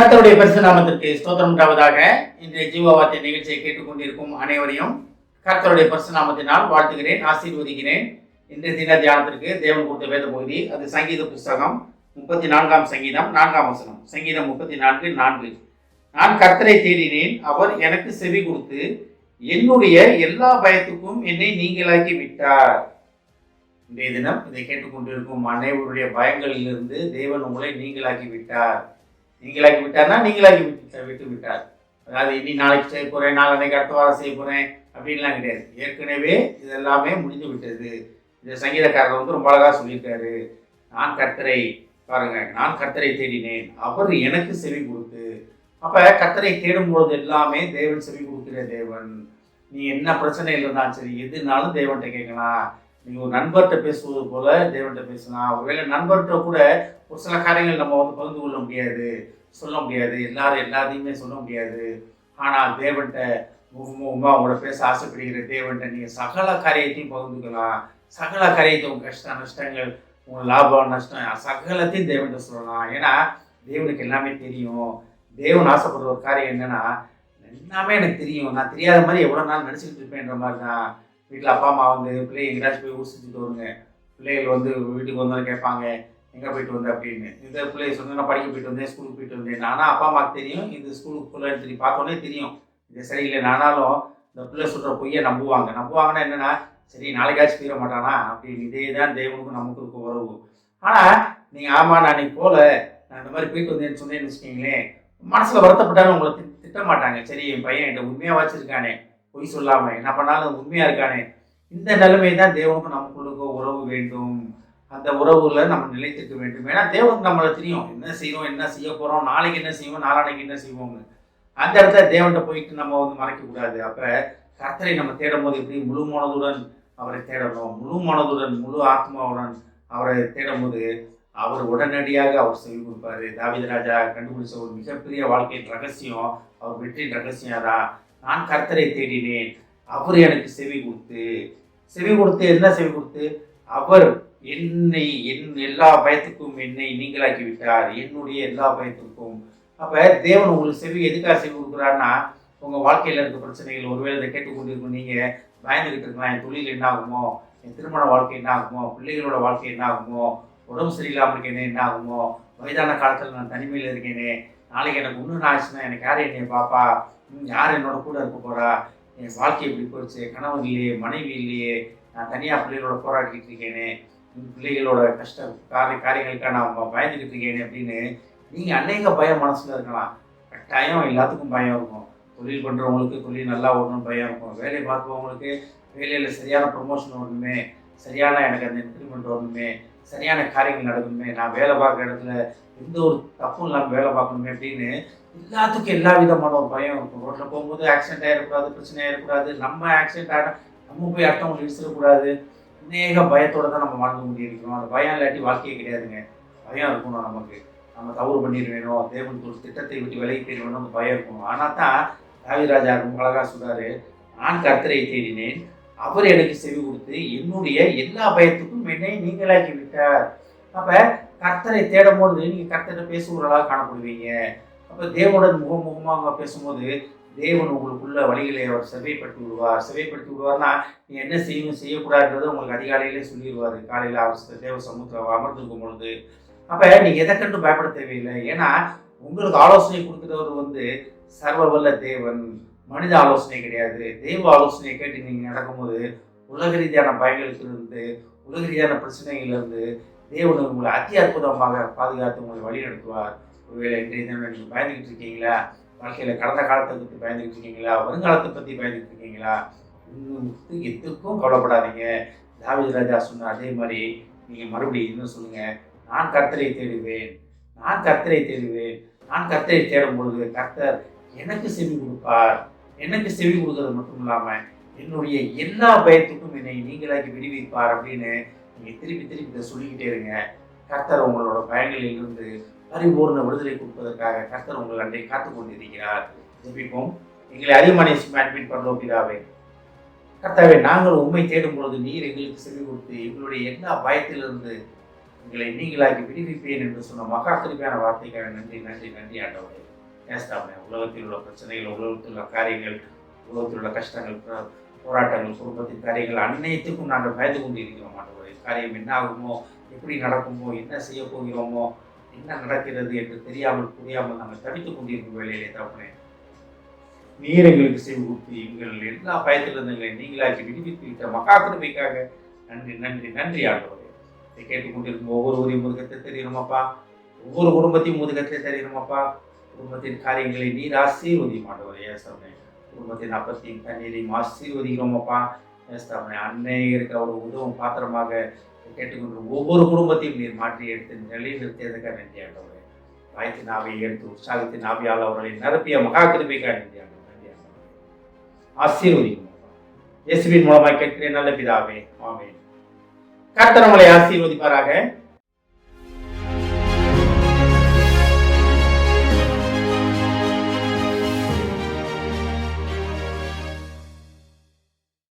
கர்த்தருடைய பரிசு நாமத்திற்கு ஸ்தோத்திரம் உண்டாவதாக. இன்றைய ஜீவவார்த்தை நிகழ்ச்சியை கேட்டுக்கொண்டிருக்கும் அனைவரையும் கர்த்தருடைய பரிசு நாமத்தினால் வாழ்த்துகிறேன், ஆசீர்வதிக்கிறேன். இன்றைய தின தியானத்திற்கு தேவன் கொடுத்த வேத பகுதி, அது சங்கீத புஸ்தகம் 34 சங்கீதம் 4 வசனம். சங்கீதம் 34:4. நான் கர்த்தரை தேடினேன், அவர் எனக்கு செவி கொடுத்து என்னுடைய எல்லா பயத்துக்கும் என்னை நீங்களாக்கி விட்டார். இன்றைய தினம் இதை கேட்டுக்கொண்டிருக்கும் அனைவருடைய பயங்களிலிருந்து தேவன் உங்களை நீங்களாக்கி விட்டார். நீங்களாக்கி விட்டார்னா நீங்களாக்கி விட்டு விட்டார். அதாவது இனி நாளைக்கு செய்ய போறேன், நாளைக்கு அடுத்த வாரம் செய்ய போறேன் அப்படின்லாம் கிடையாது. ஏற்கனவே இதெல்லாமே முடிந்து விட்டது. இந்த சங்கீதக்காரர் ரொம்ப அழகா சொல்லியிருக்காரு. நான் கர்த்தரை பாருங்க, நான் கர்த்தரை தேடினேன், அவர் எனக்கு செவி கொடுத்து. அப்ப கர்த்தரை தேடும் பொழுது எல்லாமே தேவன் செவி கொடுக்கிற தேவன். நீ என்ன பிரச்சனையில் இருந்தாலும் சரி, எதுனாலும் தேவன்கிட்ட கேட்கலாம். நீங்க ஒரு நண்பர்கிட்ட பேசுவது போல தேவன்கிட்ட பேசலாம். ஒருவேளை நண்பர்கிட்ட கூட ஒரு சில காரியங்கள் நம்ம பகிர்ந்து கொள்ள முடியாது, சொல்ல முடியாது, எல்லாத்தையுமே சொல்ல முடியாது. ஆனால் தேவன்கிட்ட முகமுகமாக உங்களோட பேச ஆசைப்படுகிற தேவன்கிட்ட நீங்கள் சகல காரியத்தையும் பகிர்ந்துக்கலாம். சகல காரியத்தை உங்கள் கஷ்ட நஷ்டங்கள், உங்கள் லாபம் நஷ்டம் சகலத்தையும் தேவன்கிட்ட சொல்லலாம். ஏன்னா தேவனுக்கு எல்லாமே தெரியும். தேவன் ஆசைப்படுற ஒரு காரியம் என்னன்னா, எல்லாமே எனக்கு தெரியும், நான் தெரியாத மாதிரி எவ்வளோ நாள் நடிச்சுக்கிட்டு இருப்பேன்ற மாதிரி தான். வீட்டில் அப்பா அம்மா பிள்ளைங்க எங்கேயாச்சும் போய் ஊர் சுற்றிட்டு வருங்க. பிள்ளைகள் வீட்டுக்கு வந்தாலும் கேட்பாங்க, எங்கே போயிட்டு வந்தேன் அப்படின்னு. இந்த பிள்ளைய சொன்னால் நான் படிக்க போயிட்டு வந்தேன், ஸ்கூலுக்கு போயிட்டு வந்தேன். நானும் அப்பா அம்மாவுக்கு தெரியும், இது ஸ்கூலுக்கு பிள்ளை தெரியும், பார்த்தோன்னே தெரியும் இது சரியில்லை. நானாலும் இந்த பிள்ளை சொல்கிற பொய்யை நம்புவாங்கன்னா என்னென்னா, சரி நாளைக்காச்சும் தீர மாட்டானா அப்படின்னு. இதே தான் தேவனுக்கும் நமக்கு இருக்க உறவு. ஆனால் நீங்கள் ஆமாம் நான் இன்னைக்கு போகல, நான் இந்த மாதிரி போயிட்டு வந்தேன்னு சொன்னேன்னு வச்சுக்கிங்களேன், மனசில் வருத்தப்பட்டாலும் உங்களை திட்ட மாட்டாங்க. சரி என் பையன் என்கிட்ட உண்மையாக வச்சுருக்கானே, பொய் சொல்லாமல் என்ன பண்ணாலும் உண்மையாக இருக்கானே. இந்த நிலைமை தான் தேவனுக்கும் நமக்குள்ளுக்கு உறவு வேண்டும். அந்த உறவுல நம்ம நிலைத்திருக்க வேண்டும். ஏன்னா தேவனுக்கு நம்மளை தெரியும், என்ன செய்யறோம், என்ன செய்ய போறோம், நாளைக்கு என்ன செய்வோம், நாளானைக்கு என்ன செய்வோம்னு. அந்த இடத்துல தேவன்கிட்ட போயிட்டு நம்ம மறைக்க கூடாது. அப்ப கர்த்தரை நம்ம தேடும் போது எப்படி முழு மனதுடன் அவரை தேடணும், முழு மனதுடன் முழு ஆத்மாவுடன் அவரை தேடும் போது அவர் உடனடியாக அவர் செவி கொடுப்பாரு. தாவீது ராஜா கண்டுபிடிச்ச ஒரு மிகப்பெரிய வாழ்க்கையின் ரகசியம், அவர் வெற்றியின் ரகசியம் தான். நான் கர்த்தரை தேடினேன், அவர் எனக்கு செவி கொடுத்து என்ன செவி கொடுத்து, அவர் என் எல்லா பயத்துக்கும் என்னை நீங்களாக்கி விட்டார், என்னுடைய எல்லா பயத்துக்கும். அப்ப தேவன் உங்களுக்கு செவி எதுக்காக செவி கொடுக்குறாருன்னா, உங்க வாழ்க்கையில இருக்க பிரச்சனைகள் ஒருவேளை இதை கேட்டுக்கொண்டிருக்கும் நீங்க பயந்துகிட்டு இருக்கலாம். என் தொழில் என்ன ஆகுமோ, என் திருமண வாழ்க்கை என்ன ஆகுமோ, பிள்ளைகளோட வாழ்க்கை என்ன ஆகுமோ, உடம்பு சரியில்லாமல் இருக்கேனே என்ன ஆகுமோ, வயதான காலத்தில் நான் தனிமையில் இருக்கேனே, நாளைக்கு எனக்கு ஒன்று ஆச்சுன்னா எனக்கு யார் என்னை பாப்பா, யார் என்னோட கூட இருக்க போறா, என் வாழ்க்கை எப்படி போச்சு, கணவன் இல்லையே, மனைவி இல்லையே, நான் தனியாக பிள்ளைகளோட போராடிக்கிட்டு இருக்கேனே, பிள்ளைகளோட கஷ்ட காரியங்களுக்காக நான் பயந்துக்கிட்டு இருக்கேனே அப்படின்னு நீங்கள் அநேக பயம் மனசில் இருக்கலாம். கட்டாயம் எல்லாத்துக்கும் பயம் இருக்கும். தொழில் பண்ணுறவங்களுக்கு தொழில் நல்லா ஓடணும் பயம் இருக்கும். வேலை பார்க்குறவங்களுக்கு வேலையில் சரியான ப்ரொமோஷன் வரணுமே, சரியான எனக்கு அந்த இன்க்ரிமெண்ட் வரணுமே, சரியான காரியங்கள் நடக்கணுமே, நான் வேலை பார்க்குற இடத்துல எந்த ஒரு தப்பும் இல்லாமல் வேலை பார்க்கணுமே அப்படின்னு எல்லாத்துக்கும் எல்லா விதமான ஒரு பயம் இருக்கும். ரோட்டில் போகும்போது ஆக்சிடென்ட் ஆகிடக்கூடாது, பிரச்சனை ஆகிடக்கூடாது, நம்ம ஆக்சிடென்ட் ஆகிட நம்ம போய் அடுத்தவங்களை இடிச்சிடக்கூடாது. அநேக பயத்தோடு தான் நம்ம வாழ்ந்து கொண்டிருக்கிறோம். அந்த பயம் இல்லாட்டி வாழ்க்கையே கிடையாதுங்க. பயம் இருக்கணும் நமக்கு. நம்ம தவறு பண்ணிடுவேணும், தேவனுக்கு ஒரு திட்டத்தை விட்டு விலகி போயிடுவேணும், அந்த பயம் இருக்கணும். ஆனால் தான் தாவீது ராஜா ரொம்ப அழகாக சொல்றாரு, நான் கர்த்தரை தேடினேன், அவர் எனக்கு செவி கொடுத்து என்னுடைய எல்லா பயத்துக்கும் என்னை நீங்களாக்கி விட்டார். அப்ப கர்த்தரை தேடும் போது நீங்க கர்த்தரை பேசுகிறவர்களாக காணப்படுவீங்க. அப்ப தேவனுடன் முகமுகமாக பேசும்போது தேவன் உங்களுக்குள்ள வழிகளை அவர் செவைப்படுத்தி விடுவார்னா நீ என்ன செய்யணும் செய்யக்கூடாதுன்றதை உங்களுக்கு அதிகாலையிலே சொல்லிடுவார். காலையில் அவர் தேவ சமூகத்தில் அமர்ந்திருக்கும் பொழுது அப்ப நீங்க எதை கண்டு பயப்பட தேவையில்லை. ஏன்னா உங்களுக்கு ஆலோசனை கொடுக்கிறவர் சர்வ வல்ல தேவன், மனித ஆலோசனை கிடையாது. தெய்வ ஆலோசனையை கேட்டு நீங்க நடக்கும்போது உலக ரீதியான பயங்களுக்கு இருந்து, உலக ரீதியான பிரச்சனைகள் இருந்து தேவன் உங்களை அதி அற்புதமாக பாதுகாத்து உங்களை வழி நடத்துவார். ஒருவேளை இன்றைய தினம் நீங்க பயந்துகிட்டு இருக்கீங்களா, வாழ்க்கையில கடந்த காலத்தை பற்றி பயந்துகிட்டு இருக்கீங்களா, வருங்காலத்தை பற்றி பயந்துகிட்டு இருக்கீங்களா, இன்னும் எதுக்கும் கவலைப்படாதீங்க. தாவீது ராஜா சொன்ன அதே மாதிரி நீங்க மறுபடியும் இன்னும் சொல்லுங்க, நான் கர்த்தரை தேடுவேன், நான் கர்த்தரை தேடும் பொழுது கர்த்தர் எனக்கு செவி கொடுப்பார். எனக்கு செவி கொடுக்கறது மட்டும் இல்லாம என்னுடைய எல்லா பயத்துக்கும் என்னை நீங்களாக்கி விடுவிப்பார் அப்படின்னு நீங்க திருப்பி இதை சொல்லிக்கிட்டே இருங்க. கர்த்தர் உங்களோட பயங்களில் இருந்து பரிபூர்ண விடுதலை கொடுப்பதற்காக கர்த்தர் உங்கள் அண்டை காத்துக் கொண்டிருக்கிறார். ஜெபிப்போம். எங்களை அதிகமான அட்மிட் பண்ணுறோம். பிதாவே, கர்த்தாவே, நாங்கள் உண்மை தேடும் பொழுது நீர் எங்களுக்கு செவி கொடுத்து எங்களுடைய எல்லா பயத்திலிருந்து எங்களை நீங்களாக்கி விடுவிப்பேன் என்று சொன்ன மகா திருப்பியான வார்த்தைக்காக நன்றி ஆண்டவரே. ஏஸ்தாமே உலகத்தில் உள்ள பிரச்சனைகள், உலகத்தில் உள்ள காரியங்கள், உலகத்தில் உள்ள கஷ்டங்கள், போராட்டங்கள், குடும்பத்தின் காரியங்கள் அனைத்துக்கும் நாங்கள் பயந்து கொண்டு இருக்கிறோம் ஆண்டவரே. காரியம் என்ன ஆகுமோ, எப்படி நடக்குமோ, என்ன செய்ய போகிறோமோ, என்ன நடக்கிறது என்று தெரியாமல் புரியாமல் நாங்கள் தவித்துக் கொண்டிருக்கும் வேலையிலே தகப்பனே, நீர் எங்களுக்கு செவி கொடுத்து எங்கள் எல்லா பயத்திலிருந்து எங்களை நீங்களாக்கி விடுவித்து விட்ட மகா கிருபைக்காக நன்றி நன்றி நன்றி ஆண்டவரே. இதை கேட்டுக்கொண்டிருக்கும் ஒவ்வொருவரையும் முதுகத்தை தெரியணுமாப்பா, ஒவ்வொரு குடும்பத்தையும் முதுகத்தை தெரியணுமாப்பா. குடும்பத்தின் காரியங்களை நீர் ஆசீர்வதியும் ஆண்டவரே. ஏசாமி குடும்பத்தின் அப்பத்தையும் தண்ணீரையும் ஆசீர்வதிக்கிறோமப்பா. ஏசாமி அன்னை இருக்கிற ஒரு உதவும் பாத்திரமாக கேட்டுக்கொண்டு ஒவ்வொரு குடும்பத்தையும் நீர் மாற்றி எடுத்து நிலைநிறுத்தியதுக்காக நன்றி ஆண்டவரே. வாய்த்தின் ஆவியை எடுத்து உற்சாகத்தின் ஆவியால் அவர்களை நிரப்பிய மகா கிருபைக்காக நன்றி ஆண்டவரே. நன்றி ஆண்டவரே. ஆசீர்வதிக்கிறோமப்பா. இயேசுவின் மூலமாய் கேட்கிறேன் நல்ல பிதாவே, ஆமென். கர்த்தர் உங்களை ஆசீர்வதிப்பாராக.